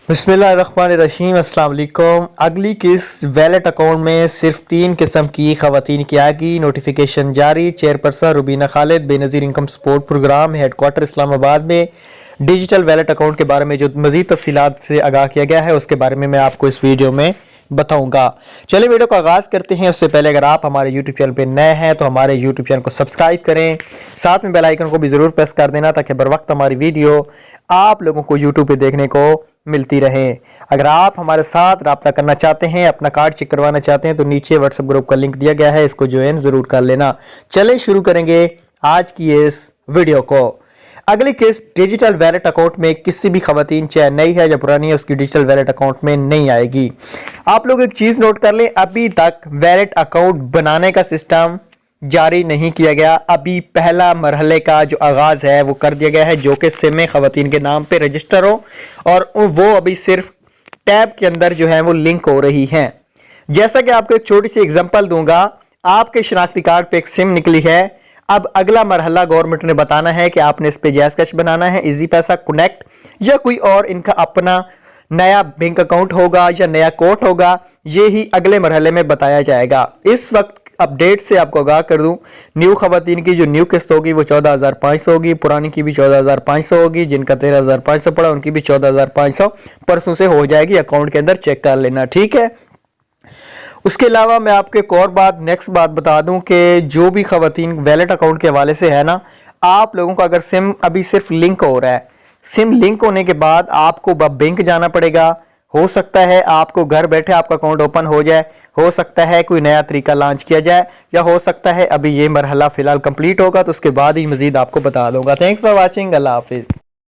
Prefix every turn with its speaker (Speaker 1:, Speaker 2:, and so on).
Speaker 1: बिस्मिल्लाहिर्रहमानिर्रहीम अस्सलाम वालेकुम। अगली किस्त वैलेट अकाउंट में सिर्फ 3 किस्म की खवातीन की आएगी। नोटिफिकेशन जारी। Chairperson Rubina Khalid Benazir income support programme headquarter Islamabad में डिजिटल वैलेट अकाउंट के बारे में जो मज़ीद तफसीलात से आगाह किया गया है उसके बारे में मैं आपको इस वीडियो में बताऊंगा। चलिए वीडियो का आगाज़ करते हैं। उससे पहले अगर आप हमारे यूट्यूब चैनल पर नए हैं तो हमारे यूट्यूब चैनल को सब्सक्राइब करें, साथ में बेल आइकन को भी ज़रूर प्रेस कर देना ताकि बर वक्त हमारी वीडियो आप लोगों को यूट्यूब पे देखने को मिलती रहे। अगर आप हमारे साथ रब्ता करना चाहते हैं, अपना कार्ड चेक करवाना चाहते हैं तो नीचे व्हाट्सएप ग्रुप का लिंक दिया गया है, इसको ज्वाइन ज़रूर कर लेना। चले शुरू करेंगे आज की इस वीडियो को। अगली किस्त डिजिटल वैलेट अकाउंट में किसी भी खवातीन चाहे नई है या पुरानी है उसकी डिजिटल वैलेट अकाउंट में नहीं आएगी। आप लोग एक चीज नोट कर लें, अभी तक वैलेट अकाउंट बनाने का सिस्टम जारी नहीं किया गया। अभी पहला मरहले का जो आगाज है वो कर दिया गया है, जो कि सिम खवातीन के नाम पे रजिस्टर हो और वो अभी सिर्फ टैब के अंदर जो है वो लिंक हो रही है। जैसा कि आपको एक छोटी सी एग्जांपल दूंगा, आपके शनाख्ती कार्ड पे एक सिम निकली है। अब अगला मरहला गवर्नमेंट ने बताना है कि आपने इस पे जैज़ कैश बनाना है, इजी पैसा, कनेक्ट या कोई और इनका अपना नया बैंक अकाउंट होगा या नया कोड होगा, ये ही अगले मरहले में बताया जाएगा। इस वक्त अपडेट से आपको आगाह कर दूं, न्यू खवातीन की जो न्यू किस्त होगी वो 14,500 होगी, पुरानी की भी 14,500 होगी, जिनका 13,500 पड़ा उनकी भी 14,500 परसों से हो जाएगी। अकाउंट के अंदर चेक कर लेना, ठीक है। उसके अलावा मैं आपको एक और बात नेक्स्ट बात बता दूं कि जो भी खवातीन वैलेट अकाउंट के हवाले से है ना, आप लोगों का अगर सिम अभी सिर्फ लिंक हो रहा है, सिम लिंक होने के बाद आपको बैंक जाना पड़ेगा। हो सकता है आपको घर बैठे आपका अकाउंट ओपन हो जाए, हो सकता है कोई नया तरीका लॉन्च किया जाए, या हो सकता है अभी ये मरहला फिलहाल कंप्लीट होगा तो उसके बाद ही मजीद आपको बता दूंगा। Thanks for watching. Allah Hafiz.